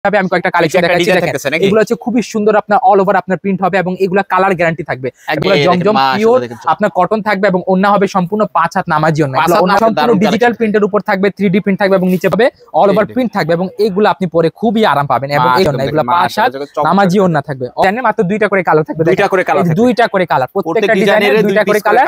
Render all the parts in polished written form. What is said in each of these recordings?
আমি কয়েকটা কালেকশন দেখাচ্ছি দেখেন এগুলো হচ্ছে খুবই সুন্দর আপনার অল ওভার আপনার প্রিন্ট হবে এবং এগুলা কালার গ্যারান্টি থাকবে এগুলো জমজম পিওর আপনার কটন থাকবে এবং ওন্না হবে সম্পূর্ণ 5 হাত নামাজি ওন্না এগুলো ওন্না সম্পূর্ণ ডিজিটাল প্রিন্টের উপর থাকবে 3D প্রিন্ট থাকবে এবং নিচে হবে অল ওভার প্রিন্ট থাকবে এবং এগুলো আপনি পরে খুবই আরাম পাবেন এবং এই ওন্না এগুলো 5 হাত নামাজি ওন্না থাকবে জানেন মাত্র দুইটা করে কালার থাকবে দুইটা করে কালার প্রত্যেকটা ডিজাইনের দুইটা করে কালার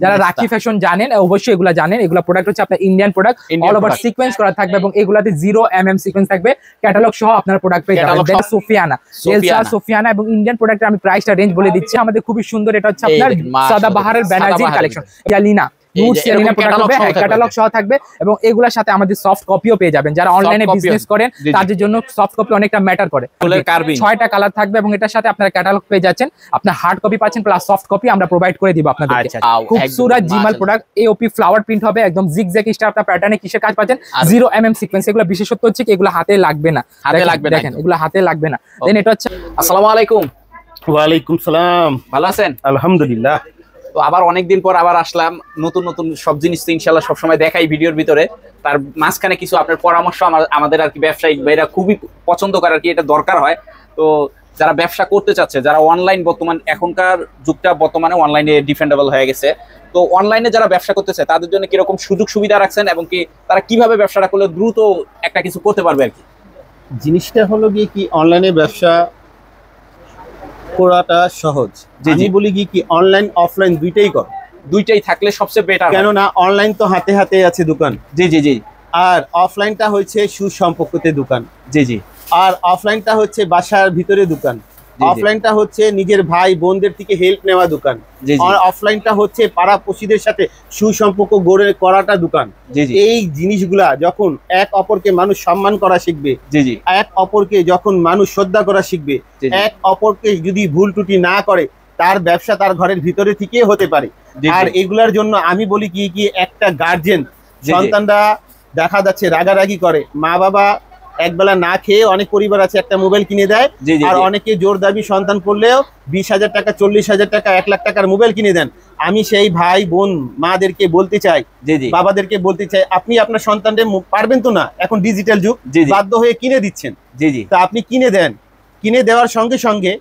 যারা রাখি ফ্যাশন জানেন অবশ্যই এগুলো জানেন এগুলো প্রোডাক্ট হচ্ছে আপনার Indian product all over sequence করা থাকবে এবং এগুলাতে 0 সিকোয়েন্স থাকবে ক্যাটালগ সহ আপনার প্রোডাক্ট পেয়ে যাবেন সোফিয়ানা এলসা সোফিয়ানা এবং ইন্ডিয়ান প্রোডাক্টের আমি প্রাইসটা রেঞ্জ বলে দিচ্ছি আমাদের খুবই সুন্দর এটা হচ্ছে আপনার সাদাবাহারের ব্যানার্জি কালেকশন ইয়ালিনা ক্যাটালগ সহ থাকবে এবং এগুলোর সাথে আমাদের সফট কপিও পেয়ে যাবেন যারা অনলাইনে বিজনেস করেন তাদের জন্য সফট কপি অনেকটা ম্যাটার করে 6টা কালার থাকবে এবং এটার সাথে আপনারা ক্যাটালগ পেয়ে যাচ্ছেন আপনার হার্ড কপি পাচ্ছেন প্লাস সফট কপি আমরা প্রোভাইড করে দিব আপনাদেরকে খুবসুরত জিমাল প্রোডাক্ট এওপি ফ্লাওয়ার প্রিন্ট হবে একদম জিগজ্যাগ স্টার আপনার প্যাটার্নে কিসের কাজ পাচ্ছেন 0 সিকোয়েন্স এগুলো বিশেষত্ব হচ্ছে কি এগুলো হাতে লাগবে না দেখেন এগুলো হাতে লাগবে না দেন এটা হচ্ছে আসসালামু আলাইকুম ওয়া আলাইকুম সালাম ভালো আছেন আলহামদুলিল্লাহ তো আবার অনেকদিন পর আবার আসলাম নতুন নতুন সব জিনিস তো ইনশাআল্লাহ সব সময় দেখাই ভিডিওর ভিতরে তার মাঝখানে কিছু আপনার পরামর্শ আমাদের আর কি ব্যবসায়িক ভাইরা খুবই পছন্দ করে আর কি এটা দরকার হয় তো যারা ব্যবসা করতে চাচ্ছে যারা অনলাইন বর্তমান এখনকার যুগটা বর্তমানে অনলাইনে ডিফেন্ডেবল হয়ে গেছে তো অনলাইনে যারা ব্যবসা করতেছে তাদের জন্য কিরকম সুযোগ সুবিধা রাখছেন এবং কি তারা কিভাবে ব্যবসাটা করলে দ্রুত একটা কিছু করতে পারবে আর কি জিনিসটা হলো গিয়ে কি অনলাইনে ব্যবসা করাটা সহজ আমি বলি কি অনলাইন অফলাইন দুইটাই থাকলে সবচেয়ে বেটার কেননা অনলাইন তো হাতে হাতে আছে দোকান জি আর অফলাইনটা হচ্ছে সুসম্পর্কতে দোকান জি আর অফলাইনটা হচ্ছে বাসার ভিতরে দোকান অফলাইনটা হচ্ছে নিজের ভাই বোনদের থেকে হেল্প নেওয়া দোকান আর অফলাইনটা হচ্ছে পাড়াপড়শিদের সাথে সুসম্পর্ক গড়ে করাটা দোকান এই জিনিসগুলা যখন এক অপরকে মানুষ সম্মান করা শিখবে এক অপরকে যখন মানুষ শ্রদ্ধা করা শিখবে এক অপরকে যদি ভুল ত্রুটি না করে তার ব্যবসা তার ঘরের ভিতরে থেকে হতে পারে আর এগুলার জন্য আমি বলি কি একটা গার্জিয়ান সন্তানরা দেখা যাচ্ছে রাগারাগি করে মা বাবা একবেলা না খেয়ে অনেক পরিবার আছে একটা মোবাইল কিনে দেয় আর অনেকে জোর দাবি সন্তান করলেও 20,000 টাকা 40,000 টাকা 1 লাখ টাকার মোবাইল কিনে দেন আমি সেই ভাই বোন মাদেরকে বলতে চাই বাবাদেরকে বলতে চাই আপনি আপনার সন্তানদের পারবেন তো না এখন ডিজিটাল যুগ বাধ্য হয়ে কিনে দিচ্ছেন তা আপনি কিনে দেন কিনে দেওয়ার সঙ্গে সঙ্গে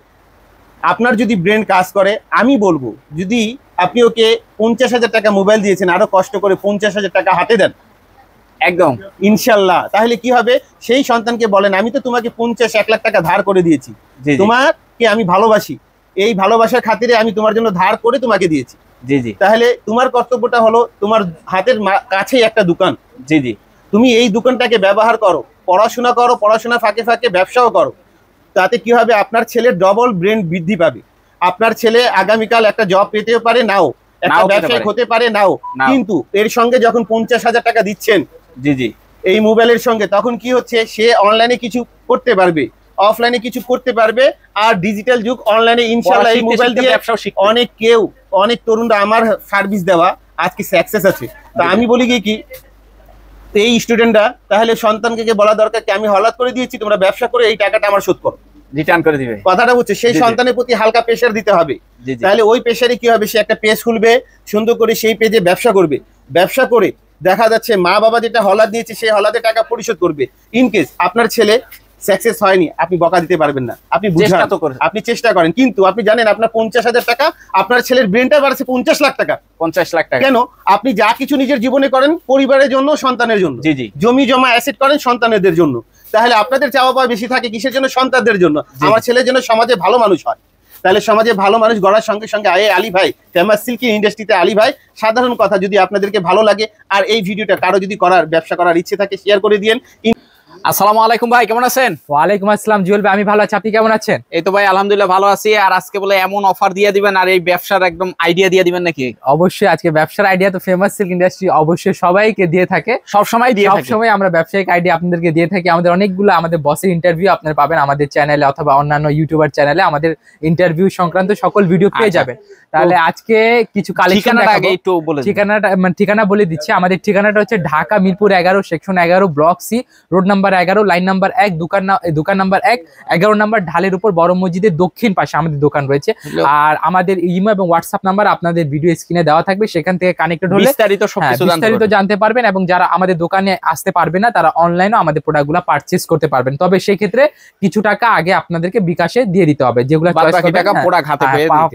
আপনার যদি ব্রেন কাজ করে আমি বলবো যদি আপনি ওকে 50,000 টাকা মোবাইল দিয়েছেন আরো কষ্ট করে 50,000 টাকা হাতে দেন একদম ইনশাল্লাহ তাহলে কি হবে সেই সন্তানকে বলেন আমি তো তোমাকে 50-1 লাখ টাকা ধার করে দিয়েছি তোমাকে আমি ভালোবাসি এই ভালোবাসার খাতিরে আমি তোমার জন্য ধার করে তোমাকে দিয়েছি তাহলে তোমার কর্তব্যটা হলো তোমার হাতের কাছেই একটা দোকান তুমি এই দোকানটাকে ব্যবহার করো পড়াশোনা ফাঁকে ফাঁকে ব্যবসাও করো তাতে কি হবে আপনার ছেলের ডবল ব্রেন বৃদ্ধি পাবে আপনার ছেলে আগামীকাল একটা জব পেতেও পারে নাও একটা ব্যবসায়িক হতে পারে নাও কিন্তু এর সঙ্গে যখন 50,000 টাকা দিচ্ছেন এই মোবাইলের সঙ্গে তখন কি হচ্ছে সে অনলাইনে কিছু করতে পারবে অফলাইনে কিছু করতে পারবে আর ডিজিটাল যুগ অনলাইনে ইনশাআল্লাহ এই মোবাইল দিয়ে অনেক তরুণরা আমার সার্ভিস দেওয়া আজকে সাকসেস আছে তা আমি বলি কি এই স্টুডেন্টরা তাহলে সন্তানকে বলা দরকার কি আমি হলাত করে দিয়েছি তোমরা ব্যবসা করে এই টাকাটা আমার শোধ করো রিটার্ন করে দিবে কথাটা হচ্ছে সেই সন্তানের প্রতি হালকা প্রেসার দিতে হবে তাহলে ওই প্রেসারে কি হবে সে একটা পেজ খুলবে সুন্দর করে সেই পেজে ব্যবসা করবে ব্যবসা করে দেখা যাচ্ছে মা বাবা যেটা হলাদ দিয়েছে সেই হলাদে টাকা পরিশোধ করবে ইনকেস আপনার ছেলে সাকসেস হয়নি আপনি বকা দিতে পারবেন না আপনি আপনি চেষ্টা করেন কিন্তু আপনি জানেন আপনার 50,000 টাকা আপনার ছেলের ব্রেনটা বাড়ছে 50 লাখ টাকা কেন আপনি যা কিছু নিজের জীবনে করেন পরিবারের জন্য সন্তানের জন্য জমি জমা অ্যাসেট করেন সন্তানদের জন্য তাহলে আপনাদের চাওয়া পাওয়া বেশি থাকে কিসের জন্য সন্তানদের জন্য আমার ছেলের জন্য সমাজে ভালো মানুষ হয় তাহলে সমাজে ভালো মানুষ গড়ার সঙ্গে সঙ্গে আলী ভাই ফেমাস সিল্কি ইন্ডাস্ট্রিতে আলী ভাই সাধারণ কথা যদি আপনাদেরকে ভালো লাগে আর এই ভিডিওটা কারো যদি ব্যবসা করার ইচ্ছে থাকে শেয়ার করে দিয়েন আসসালামু আলাইকুম ভাই কেমন আছেন ওয়ালাইকুম আসসালাম জুয়েল ভাই আমি ভালো আছি আপনি কেমন আছেন এই তো ভাই আলহামদুলিল্লাহ ভালো আছি আর আজকে বলে এমন অফার দিয়ে দিবেন আর এই ব্যবসার একদম আইডিয়া দিয়ে দিবেন নাকি অবশ্যই আজকে ব্যবসার আইডিয়া তো ফেমাস সিল্ক ইন্ডাস্ট্রি অবশ্যই সবাইকে দিয়ে থাকে সব সময় আমরা ব্যবসায়িক আইডিয়া আপনাদেরকে দিয়ে থাকি আমাদের অনেকগুলো আমাদের বসের ইন্টারভিউ আপনারা পাবেন আমাদের চ্যানেলে অথবা অন্যান্য ইউটিউবার চ্যানেলে আমাদের ইন্টারভিউ সংক্রান্ত সকল ভিডিও পেয়ে যাবেন তাহলে আজকে কিছু কালেকশন ঠিকানা বলে দিচ্ছি আমাদের ঠিকানাটা হচ্ছে Dhaka Mirpur 11 section 11 block C road number 11 line number 1 দোকান নাম্বার 1 11 নাম্বার ঢালের উপর বড় মসজিদের দক্ষিণ পাশে আমাদের দোকান রয়েছে। আর আমাদের ইমো এবং হোয়াটসঅ্যাপ নাম্বার আপনাদের ভিডিও স্ক্রিনে দেওয়া থাকবে, সেখান থেকে কানেক্টেড হলে বিস্তারিত জানতে পারবেন। এবং যারা আমাদের দোকানে আসতে পারবে না তারা অনলাইনে আমাদের প্রোডাক্টগুলো পারচেজ করতে পারবেন। তবে সেই ক্ষেত্রে কিছু টাকা আগে আপনাদেরকে বিকাশে দিয়ে দিতে হবে, যেগুলো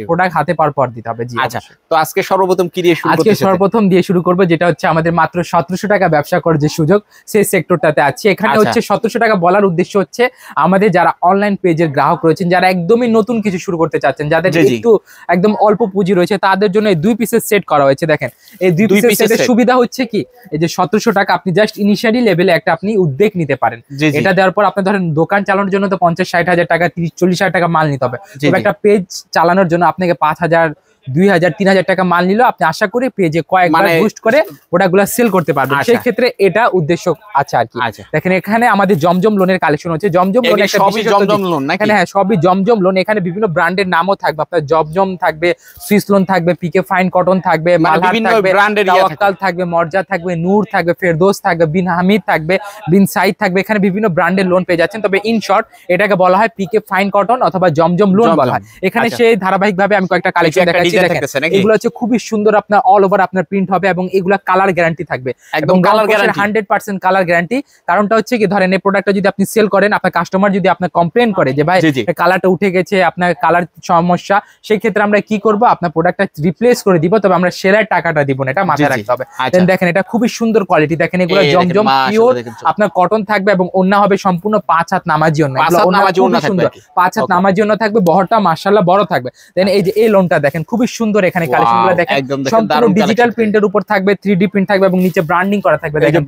প্রোডাক্ট হাতে পাওয়ার পর দিতে হবে। জি আচ্ছা, তো আজকে সর্বপ্রথম কি দিয়ে শুরু করব? আজকে সর্বপ্রথম দিয়ে শুরু করব যেটা হচ্ছে আমাদের মাত্র 1700 টাকা ব্যবসা করার যে সুযোগ, সেই সেক্টরটাতে আছে। এখানে হচ্ছে 1700 টাকা বলার উদ্দেশ্য হচ্ছে আমাদের যারা অনলাইন পেজের গ্রাহক রয়েছেন, যারা একদমই নতুন কিছু শুরু করতে চাচ্ছেন, যাদের একটু একদম অল্প পুঁজি রয়েছে, তাদের জন্য এই 2 পিসের সেট করা হয়েছে। দেখেন এই 2 পিসের সেটের সুবিধা হচ্ছে কি, এই যে 1700 টাকা আপনি জাস্ট ইনিশিয়ালি লেভেলে একটা আপনি উদ্যোগ নিতে পারেন। এটা দেওয়ার পর আপনি ধরেন দোকান চালানোর জন্য তো 50-60 হাজার টাকা 30-40 হাজার টাকা মাল নিতে হবে। একটা পেজ চালানোর জন্য আপনাকে 5000 2000-3000 টাকা মাল নিল, আপনি আশা করি পেজে কয়েকবার বুস্ট করে প্রোডাক্টগুলো সেল করতে পারবেন। সেই ক্ষেত্রে এটা উদ্দেশ্য আছে আর কি। দেখেন এখানে আমাদের জমজম লোনের কালেকশন হচ্ছে। জমজম লোন একটা জমজম লোন নাকি? হ্যাঁ, সবই জমজম লোন। এখানে বিভিন্ন ব্র্যান্ডের নামও থাকবে, আপনার জমজম থাকবে, সুইস লোন থাকবে, পিকে ফাইন কটন থাকবে, বিভিন্ন ব্র্যান্ডের তাওয়াক্কাল থাকবে, মর্জা থাকবে, নূর থাকবে, ফেরদৌস থাকবে, বিন হামিদ থাকবে, বিন সাইদ থাকবে। এখানে বিভিন্ন ব্র্যান্ডের লোন পেয়ে যাচ্ছেন। তবে ইন শর্ট এটাকে বলা হয় পিকে ফাইন কটন অথবা জমজম লোন বলা হয়। এখানে সেই ধারাবাহিকভাবে আমি কয়েকটা কালেকশন দেখাচ্ছি। এগুলো হচ্ছে খুবই সুন্দর, আপনার অল ওভার আপনার প্রিন্ট হবে এবং এগুলা কালার গ্যারান্টি থাকবে, একদম কালার গ্যারান্টি 100% কালার গ্যারান্টি। কারণটা হচ্ছে কি, ধরেন এই প্রোডাক্টটা যদি আপনি সেল করেন, আপনার কাস্টমার যদি আপনার কমপ্লেন করে যে ভাই কালারটা উঠে গেছে, আপনার কালার সমস্যা, সেই ক্ষেত্রে আমরা কি করব, আপনার প্রোডাক্টটা রিপ্লেস করে দিব। তবে আমরা সেলার টাকাটা দিব না, এটা মাথায় রাখতে হবে। দেখেন এটা খুবই সুন্দর কোয়ালিটি। দেখেন এগুলো জমজম পিওর আপনার কটন থাকবে এবং ওন্না হবে সম্পূর্ণ 5 হাত নামাজি ওন্না। এগুলো ওন্না সুন্দর 5 হাত নামাজি ওন্না থাকবে, বহরটা মাশাআল্লাহ বড় থাকবে। দেন এই যে এই লোনটা দেখেন খুবই সুন্দর। এখানে কালেকশনগুলো দেখেন সম্পূর্ণ ডিজিটাল প্রিন্টের উপর থাকবে, 3D প্রিন্ট থাকবে এবং নিচে ব্র্যান্ডিং করা থাকবে। দেখেন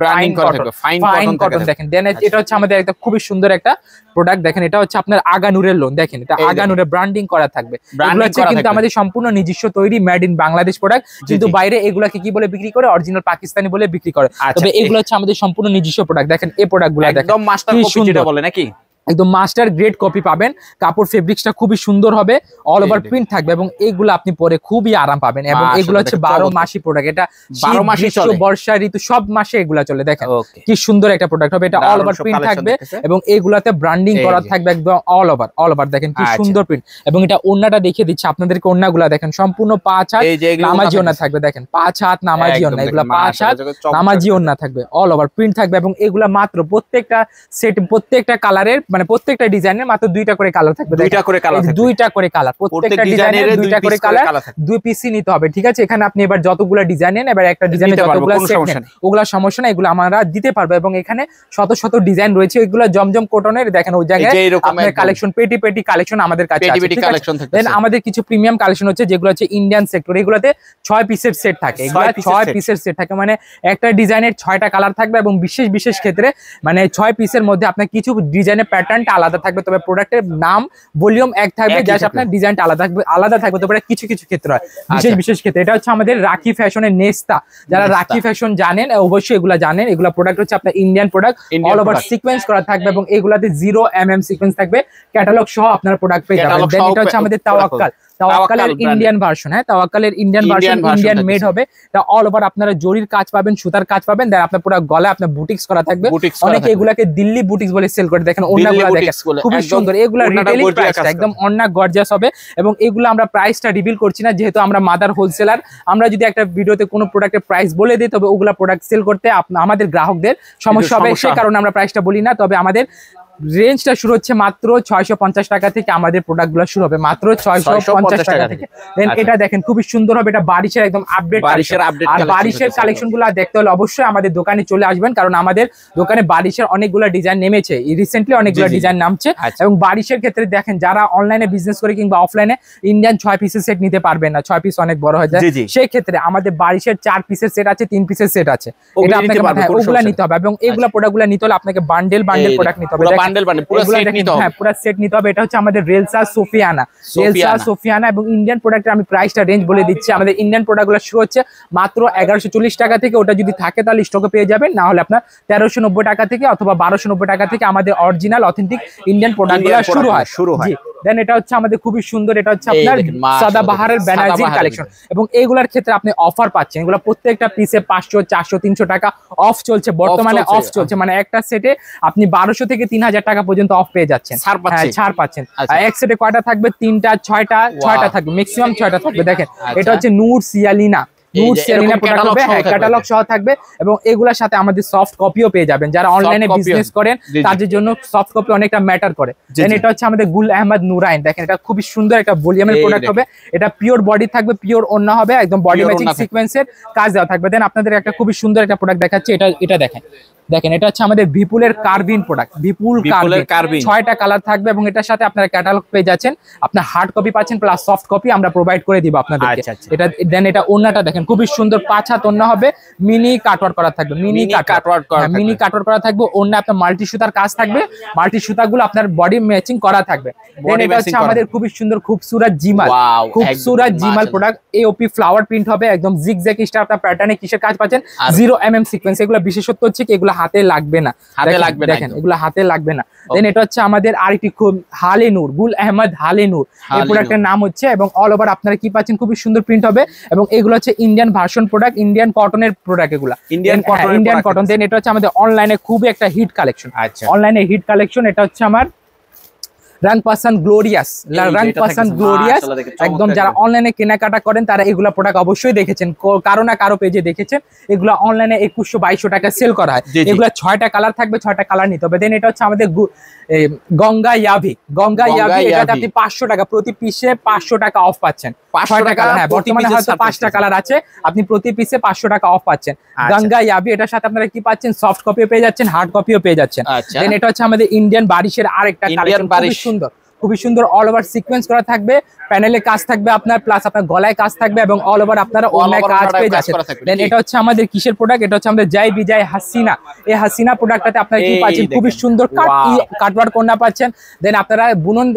ফাইন কটন দেখেন। দেন এটা হচ্ছে আমাদের একটা খুবই সুন্দর একটা প্রোডাক্ট। দেখেন এটা হচ্ছে আপনার আগানুরের লোন। দেখেন এটা আগানুরের ব্র্যান্ডিং করা থাকবে। এগুলো হচ্ছে কিন্তু আমাদের সম্পূর্ণ নিজস্ব তৈরি মেড ইন বাংলাদেশ প্রোডাক্ট, কিন্তু বাইরে এগুলাকে কি বলে বিক্রি করে, অরিজিনাল পাকিস্তানি বলে বিক্রি করে। তবে এগুলো হচ্ছে আমাদের সম্পূর্ণ নিজস্ব প্রোডাক্ট। দেখেন এই প্রোডাক্টগুলো দেখেন একদম মাস্টার কপি যেটা বলে নাকি, একদম মাস্টার গ্রেড কপি পাবেন। কাপড় ফেব্রিক্সটা খুবই সুন্দর হবে, অল ওভার প্রিন্ট থাকবে এবং এগুলো আপনি পরে খুবই আরাম পাবেন। এবং এগুলো হচ্ছে 12 মাসি প্রোডাক্ট। এটা 12 মাসই চলে, বর্ষা ঋতু সব মাসে এগুলা চলে। দেখেন কি সুন্দর একটা প্রোডাক্ট হবে। এটা অল ওভার প্রিন্ট থাকবে এবং এগুলাতে ব্র্যান্ডিং করা থাকবে একদম অল ওভার। দেখেন কি সুন্দর প্রিন্ট। এবং এটা ওন্নাটা দেখিয়ে দিচ্ছি আপনাদেরকে। ওন্নাগুলা দেখেন সম্পূর্ণ 5 হাত নামাজি ওন্না থাকবে। দেখেন 5 হাত নামাজি ওন্না, এগুলা 5 হাত নামাজি ওন্না থাকবে, অল ওভার প্রিন্ট থাকবে। এবং এগুলা মাত্র প্রত্যেকটা সেট, প্রত্যেকটা কালারের মানে প্রত্যেকটা ডিজাইনের মাত্র 2টা করে কালার থাকবে। 2টা করে কালার, প্রত্যেকটা ডিজাইনের 2টা করে কালার, 2 পিসই নিতে হবে। ঠিক আছে, এখানে আপনি এবার যতগুলো ডিজাইন নেন, এবার একটা ডিজাইনে যতগুলো সেট নেন, ওগুলা সমস্যা না, এগুলো আমরা দিতে পারবো। এবং এখানে শত শত ডিজাইন রয়েছে। এগুলো জমজম কটনের। দেখেন ওই জায়গায় আপনার কালেকশন পেটি কালেকশন আমাদের কাছে আছে। দেন আমাদের কিছু প্রিমিয়াম কালেকশন হচ্ছে যেগুলো হচ্ছে ইন্ডিয়ান সেক্টর। এগুলোতে 6 পিসের সেট থাকে। এগুলো 6 পিসের সেট থাকে, মানে একটা ডিজাইনের 6টা কালার থাকবে এবং বিশেষ ক্ষেত্রে মানে 6 পিসের মধ্যে আপনার কিছু ডিজাইনের প্যাটার্নটা আলাদা থাকবে। তবে প্রোডাক্টের নাম ভলিউম এক থাকবে, জাস্ট আপনার ডিজাইনটা আলাদা থাকবে। তবে কিছু ক্ষেত্রে হয়, বিশেষ ক্ষেত্রে। এটা হচ্ছে আমাদের রাখি ফ্যাশনের নেস্তা। যারা রাখি ফ্যাশন জানেন অবশ্যই এগুলা জানেন। এগুলা প্রোডাক্ট হচ্ছে আপনার Indian product, all over sequence করা থাকবে এবং এগুলাতে 0 mm সিকোয়েন্স থাকবে, ক্যাটালগ সহ আপনার প্রোডাক্ট পেয়ে যাবেন। দেন এটা হচ্ছে আমাদের তাওয়াক্কালের ইন্ডিয়ান ভার্সন। হ্যাঁ, তাওয়াক্কালের ইন্ডিয়ান ভার্সন, ইন্ডিয়ান মেড হবে। এটা অল ওভার আপনারা জরির কাজ পাবেন, সুতার কাজ পাবেন। দেন আপনার পুরো গলায় আপনার বুটিক্স করা থাকবে। অনেকে এগুলাকে দিল্লি বুটিক্স বলে সেল করে। দেখেন ওন্নাগুলো দেখেন খুবই সুন্দর। এগুলা রিটেইলিং প্রাইসটা একদম অন্না গর্জিয়াস হবে এবং এগুলো আমরা প্রাইসটা রিভিল করছি না, যেহেতু আমরা মাদার হোলসেলার। আমরা যদি একটা ভিডিওতে কোনো প্রোডাক্টের প্রাইস বলে দিই, তবে ওগুলা প্রোডাক্ট সেল করতে আমাদের গ্রাহকদের সমস্যা হবে, সেই কারণে আমরা প্রাইসটা বলি না। তবে আমাদের রেঞ্জটা শুরু হচ্ছে মাত্র 650 টাকা থেকে। আমাদের প্রোডাক্টগুলো শুরু হবে মাত্র 650 টাকা থেকে। দেন এটা দেখেন খুবই সুন্দর হবে। এটা বারিশের একদম আপডেট, আর বারিশের কালেকশনগুলো দেখতে হলে অবশ্যই আমাদের দোকানে চলে আসবেন, কারণ আমাদের দোকানে বারিশের অনেকগুলো ডিজাইন নেমেছে, রিসেন্টলি অনেকগুলো ডিজাইন নামছে। এবং বারিশের ক্ষেত্রে দেখেন যারা অনলাইনে বিজনেস করে কিংবা অফলাইনে ইন্ডিয়ান 6 পিসের সেট নিতে পারবেন না, 6 পিস অনেক বড় হয়ে যায়। সেই ক্ষেত্রে আমাদের বারিশের 4 পিসের সেট আছে, 3 পিসের সেট আছে। এটা আপনাকে ওগুলা নিতে হবে এবং এগুলা প্রোডাক্টগুলো নিতে হলে আপনাকে বান্ডেল প্রোডাক্ট নিতে হবে। পুরো সেট নিতে হবে। এটা হচ্ছে আমাদের রেলসা সোফিয়ানা এবং ইন্ডিয়ান প্রোডাক্টের আমি প্রাইসটা রেঞ্জ বলে দিচ্ছি। আমাদের ইন্ডিয়ান প্রোডাক্টগুলো শুরু হচ্ছে মাত্র 1140 টাকা থেকে। ওটা যদি থাকে তাহলে স্টকে পেয়ে যাবেন, না হলে আপনার 1390 টাকা থেকে অথবা 1290 টাকা থেকে আমাদের অরিজিনাল অথেন্টিক ইন্ডিয়ান প্রোডাক্টগুলো শুরু হয়। দেন এটা হচ্ছে আমাদের খুবই সুন্দর, এটা হচ্ছে আপনার সাদাবাহারের বেনারসি কালেকশন এবং এইগুলার ক্ষেত্রে আপনি অফার পাচ্ছেন। এগুলো প্রত্যেকটা পিসে 500 400 300 টাকা অফ চলছে বর্তমানে, অফ চলছে মানে একটা সেটে আপনি 1200 থেকে 3000 টাকা পর্যন্ত অফ পেয়ে যাচ্ছেন, ছাড় পাচ্ছেন। এক সেটে কয়টা থাকবে? 3টা 6টা থাকবে, ম্যাক্সিমাম 6টা থাকবে। দেখেন এটা হচ্ছে নূর সিয়ালিনা, ক্যাটালগ সহ থাকবে এবং এগুলোর সাথে আমাদের সফট কপিও পেয়ে যাবেন। যারা অনলাইনে বিজনেস করেন তাদের জন্য সফট কপি অনেকটা ম্যাটার করে। দেন এটা হচ্ছে আমাদের গুল আহমদ নুরাইন, দেখেন এটা খুবই সুন্দর একটা ভলিউমের প্রোডাক্ট হবে। এটা পিওর বডি থাকবে, পিওর ওন্না হবে, একদম বডি ম্যাচিং সিকোয়েন্সের কাজ দেওয়া থাকবে। দেন আপনাদের একটা খুবই সুন্দর একটা প্রোডাক্ট দেখাচ্ছি, এটা দেখেন এটা হচ্ছে আমাদের বিপুলের কার্বিন প্রোডাক্ট, বিপুল কার্বিন 6টা কালার থাকবে এবং এটার সাথে আপনারা ক্যাটালগ পেয়ে যাচ্ছেন, আপনার হার্ড কপি পাচ্ছেন প্লাস সফট কপি আমরা প্রোভাইড করে দিব আপনাদেরকে। এটা দেন এটা ওন্নাটা দেখেন খুবই সুন্দর 5 হাত ওন্না হবে, মিনি কাটওয়ার্ক করা থাকবে, মিনি কাটওয়ার্ক করা থাকবে। ওন্না আপনার মাল্টি সুতার কাজ থাকবে, মাল্টি সুতাগুলো আপনার বডি ম্যাচিং করা থাকবে। দেন এটা হচ্ছে আমাদের খুবই সুন্দর খুবসুরত জিমাল প্রোডাক্ট, এওপি ফ্লাওয়ার প্রিন্ট হবে, একদম জিগজ্যাগ স্টার আপনার প্যাটার্নে কিসের কাজ পাচ্ছেন 0mm সিকোয়েন্স। এগুলো বিশেষত্ব হচ্ছে কি এগুলো হাতে লাগবে না, দেখেন এগুলো হাতে লাগবে না। দেন এটা হচ্ছে আমাদের আরেকটি খুব হালে নূর, গুল আহমদ হালে নূর এই প্রোডাক্টের নাম হচ্ছে এবং অল ওভার আপনারা কি পাচ্ছেন খুবই সুন্দর প্রিন্ট হবে এবং এগুলো হচ্ছে ইন্ডিয়ান ভার্সন প্রোডাক্ট, ইন্ডিয়ান কটনের প্রোডাক্ট, এগুলো ইন্ডিয়ান কটন। দেন এটা হচ্ছে আমাদের অনলাইনে খুবই একটা হিট কালেকশন, অনলাইনে হিট কালেকশন। এটা হচ্ছে আমার রং পাসান গ্লোরিয়াস, একদম যারা অনলাইনে কেনাকাটা করেন তারা এগুলা প্রোডাক্ট অবশ্যই দেখেছেন, কারো না কারো পেজে দেখেছেন। এগুলা অনলাইনে 2100-2200 টাকা সেল করা হয়। এগুলা 6টা কালার থাকবে, 6টা কালার নিতে হবে। দেন এটা হচ্ছে আমাদের গঙ্গা ইয়াভি, এটাতে আপনি 500 টাকা প্রতি পিসে 500 টাকা অফ পাচ্ছেন। 6 টাকা, হ্যাঁ বর্তমানে হয়তো 5টা কালার আছে, আপনি প্রতি পিসে 500 টাকা অফ পাচ্ছেন। গঙ্গা ইয়াভি এটার সাথে আপনারা কি পাচ্ছেন? সফট কপিও পেয়ে যাচ্ছেন, হার্ড কপিও পেয়ে যাচ্ছেন। দেন এটা হচ্ছে আমাদের ইন্ডিয়ান বারিশের আরেকটা কালেকশন, খুবই সুন্দর অল ওভার সিকোয়েন্স করা থাকবে, প্যানেলে কাজ থাকবে আপনার, প্লাস আপনার গলায় কাজ থাকবে এবং অল ওভার আপনারা ওনায় কাজ পেয়ে যাচ্ছেন। দেন এটা হচ্ছে আমাদের কিসের প্রোডাক্ট? এটা হচ্ছে আমাদের জয় বিজয় হাসিনা, এই হাসিনা প্রোডাক্টটাতে আপনারা কি পাচ্ছেন? খুবই সুন্দর কাটওয়ার্ক ওড়না পাচ্ছেন। দেন আপনারা বুনন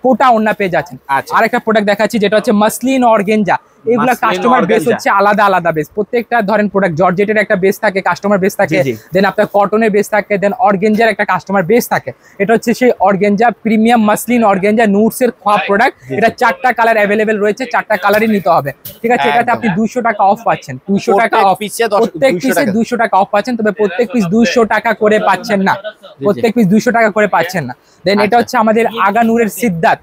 কোটা ওড়না পেয়ে যাচ্ছেন। আরেকটা প্রোডাক্ট দেখাচ্ছি যেটা হচ্ছে মাসলিন অর্গেঞ্জা, এগুলা কাস্টমার বেস হচ্ছে আলাদা বেস, প্রত্যেকটা ধরেন প্রোডাক্ট জর্জেটের একটা বেস থাকে, কাস্টমার বেস থাকে, দেন আপনার কটনের বেস থাকে, দেন অর্গেঞ্জার একটা কাস্টমার বেস থাকে। এটা হচ্ছে সেই অর্গেঞ্জা প্রিমিয়াম মাসলিন অর্গেঞ্জা নুটসের খোয়া প্রোডাক্ট। এটা 4টা কালার অ্যাভেলেবেল রয়েছে, 4টা কালারই নিতে হবে, ঠিক আছে? এটাতে আপনি 200 টাকা অফ পাচ্ছেন, 200 টাকা অফ, প্রত্যেক পিসে 200 টাকা অফ পাচ্ছেন, তবে প্রত্যেক পিস 200 টাকা করে পাচ্ছেন না, প্রত্যেক পিস 200 টাকা করে পাচ্ছেন না। দেন এটা হচ্ছে আমাদের আগানুরের সিদ্ধার্থ,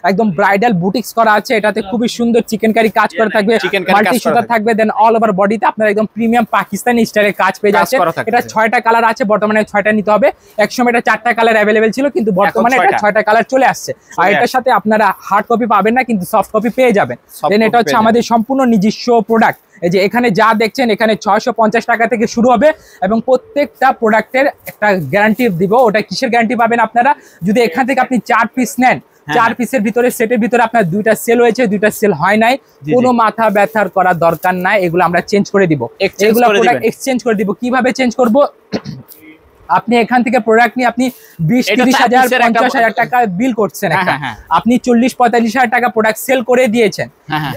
একদম ব্রাইডাল বুটিক্স করা আছে। এটাতে খুবই সুন্দর চিকেন কারি কাজ করা থাকবে, মাল্টি সুতা থাকবে। দেন অল ওভার বডিতে আপনারা একদম প্রিমিয়াম পাকিস্তানি স্টাইলের কাজ পেয়ে যাচ্ছেন। এটা 6টা কালার আছে, বর্তমানে 6টা নিতে হবে। একসময় এটা 4টা কালার অ্যাভেলেবেল ছিল, কিন্তু বর্তমানে এটা 6টা কালার চলে আসছে। আর এটার সাথে আপনারা হার্ড কপি পাবেন না, কিন্তু সফট কপি পেয়ে যাবেন। দেন এটা হচ্ছে আমাদের সম্পূর্ণ নিজস্ব প্রোডাক্ট। এই যে এখানে যা দেখছেন এখানে 650 টাকা থেকে শুরু হবে এবং প্রত্যেকটা প্রোডাক্টের একটা গ্যারান্টি দিব। ওটা কিসের গ্যারান্টি পাবেন আপনারা? যদি এখান থেকে আপনি 4 পিস নেন, 4 পিসের ভিতরে সেটের ভিতরে আপনার 2টা সেল হয়েছে, 2টা সেল হয় নাই, কোনো মাথা ব্যথার করার দরকার নাই, এগুলো আমরা চেঞ্জ করে দিব। এগুলো প্রোডাক্ট এক্সচেঞ্জ করে দিব। কিভাবে চেঞ্জ করব? আপনি এখান থেকে প্রোডাক্ট নিয়ে আপনি 20-30,000-50,000 টাকা বিল করছেন, আপনি 40-45,000 টাকা প্রোডাক্ট সেল করে দিয়েছেন,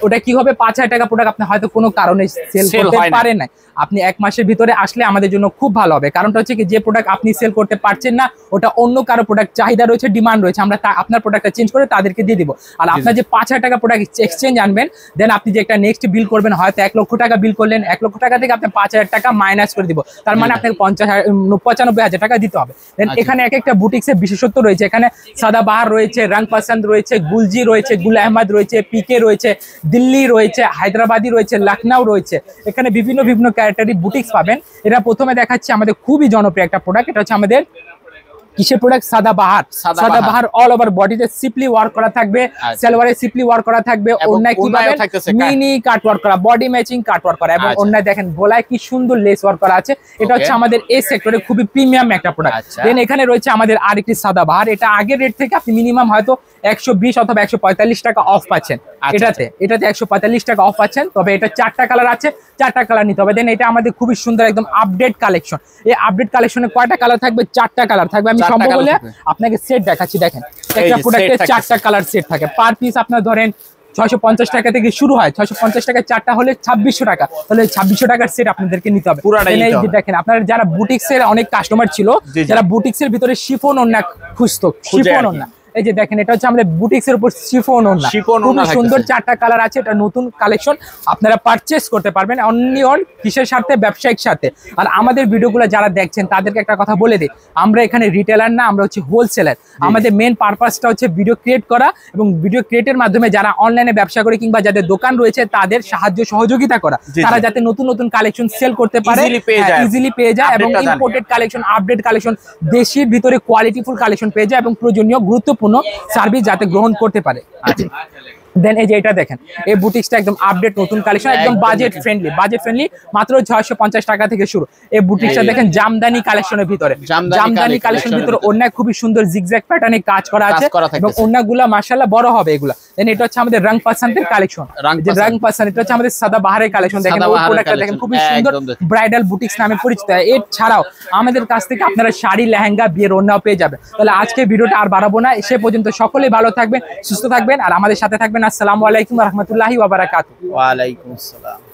ওটা কি হবে? 5,000 টাকা প্রোডাক্ট আপনি হয়তো কোনো কারণে সেল করতে পারেন না, আপনি 1 মাসের ভিতরে আসলে আমাদের জন্য খুব ভালো হবে। কারণটা হচ্ছে কি, যে প্রোডাক্ট আপনি সেল করতে পারছেন না ওটা অন্য কারো প্রোডাক্ট চাহিদা রয়েছে, ডিমান্ড রয়েছে, আমরা আপনার প্রোডাক্টটা চেঞ্জ করে তাদেরকে দিয়ে দিব। আর আপনার যে 5,000 টাকা প্রোডাক্ট এক্সচেঞ্জ আনবেন, দেন আপনি যে একটা নেক্সট বিল করবেন, হয়তো 1 লক্ষ টাকা বিল করলেন, 1 লক্ষ টাকা থেকে আপনি 5,000 টাকা মাইনাস করে দিব, তার মানে আপনাকে 95,000 টাকা দিতে হবে। দেন এখানে এক একটা বুটিক্সের বিশেষত্ব রয়েছে, এখানে সাদাবাহার রয়েছে, রং পছন্দ রয়েছে, গুলজি রয়েছে, গুল আহমদ রয়েছে, পিকে রয়েছে, দিল্লি রয়েছে, হায়দ্রাবাদি রয়েছে, লখনউ রয়েছে। এখানে বিভিন্ন ক্যারেক্টারি বুটিক্স পাবেন। এটা প্রথমে দেখাচ্ছি আমাদের খুবই জনপ্রিয় একটা প্রোডাক্ট, এটা হচ্ছে আমাদের কিসের প্রোডাক্ট? সাদাবাহার অল ওভার বডিতে সিপলি ওয়ার্ক করা থাকবে, সালোয়ারে সিপলি ওয়ার্ক করা থাকবে, ওড়নায় কি পাবেন? মিনি কাট ওয়ার্ক করা, বডি ম্যাচিং কাট ওয়ার্ক করা এবং ওড়নায় দেখেন গলায় কি সুন্দর লেস ওয়ার্ক করা আছে। এটা হচ্ছে আমাদের এই সেক্টরে খুবই প্রিমিয়াম একটা প্রোডাক্ট। দেন এখানে রয়েছে আমাদের আরেকটি সাদাবাহার, এটা আগের রেট থেকে আপনি মিনিমাম হয়তো 120 অথবা 145 টাকা অফ পাচ্ছেন। এটাতে 145 টাকা অফ পাচ্ছেন, তবে এটা 4টা কালার আছে, 4টা কালার নিতে হবে। দেন এটা আমাদের খুবই সুন্দর একদম আপডেট কালেকশন। এই আপডেট কালেকশনে কয়টা কালার থাকবে? 4টা কালার থাকবে। আমি সম্ভব হলে আপনাকে সেট দেখাচ্ছি। দেখেন একটা প্রোডাক্টের 4টা কালার সেট থাকে, পার পিস আপনার ধরেন 650 টাকা থেকে শুরু হয়, 650 টাকায় 4টা হলে 2600 টাকা, তাহলে 2600 টাকার সেট আপনাদেরকে নিতে হবে। দেখেন আপনারা যারা বুটিক্সের অনেক কাস্টমার ছিল, যারা বুটিক্সের ভিতরে শিফন ওড়না খুঁজতো, শিফন ওড়না এই যে দেখেন এটা হচ্ছে আমাদের বুটিক্স এর উপর শিফন ওড়না, খুব সুন্দর 4টা কালার আছে। এটা নতুন কালেকশন, আপনারা পারচেজ করতে পারবেন অনলি অন কিসের সাথে, ব্যবসায়িক সাথে। আর আমাদের ভিডিওগুলো যারা দেখছেন তাদেরকে একটা কথা বলে দিই, আমরা এখানে রিটেলার না, আমরা হচ্ছে হোলসেলার। আমাদের মেন পারপাসটা হচ্ছে ভিডিও ক্রিয়েট করা এবং ভিডিও ক্রিয়েটের মাধ্যমে যারা অনলাইনে ব্যবসা করে কিংবা যাদের দোকান রয়েছে তাদের সাহায্য সহযোগিতা করা, তারা যাতে নতুন নতুন কালেকশন সেল করতে পারে, ইজিলি পেয়ে যায় এবং ইম্পোর্টেড কালেকশন, আপডেট কালেকশন, দেশের ভিতরে কোয়ালিটিফুল কালেকশন পেয়ে যায় এবং প্রয়োজনীয় গুরুত্বপূর্ণ সার্ভিস যাতে গ্রহণ করতে পারে। দেন এই যে এটা দেখেন, এই বুটিক্সটা একদম আপডেট নতুন কালেকশন, একদম বাজেট ফ্রেন্ডলি, মাত্র 650 টাকা থেকে শুরু। এই বুটিক্সটা দেখেন জামদানি কালেকশনের ভিতরে, জামদানি কালেকশনের ভিতরে ওড়না খুবই সুন্দর জিগজ্যাগ প্যাটার্নে কাজ করা আছে এবং ওড়নাগুলা মাশাআল্লাহ বড় হবে এগুলা। দেন এটা হচ্ছে আমাদের রং পাসান্তের কালেকশন, যে রং পাসান্ত, এটা হচ্ছে আমাদের সাদা বাহারের কালেকশন। দেখেন ওই প্রোডাক্টটা দেখেন খুবই সুন্দর, ব্রাইডাল বুটিক্স নামে পরিচিত। এর ছাড়াও আমাদের কাছ থেকে আপনারা শাড়ি, লেহেঙ্গা, বিয়ের ওড়নাও পেয়ে যাবেন। তাহলে আজকে ভিডিওটা আর বাড়াবো না, সে পর্যন্ত সকলেই ভালো থাকবেন, সুস্থ থাকবেন আর আমাদের সাথে থাকবেন। আসসালামু আলাইকুম ওয়া রাহমাতুল্লাহি ওয়া বারাকাতুহু। ওয়া আলাইকুম আসসালাম।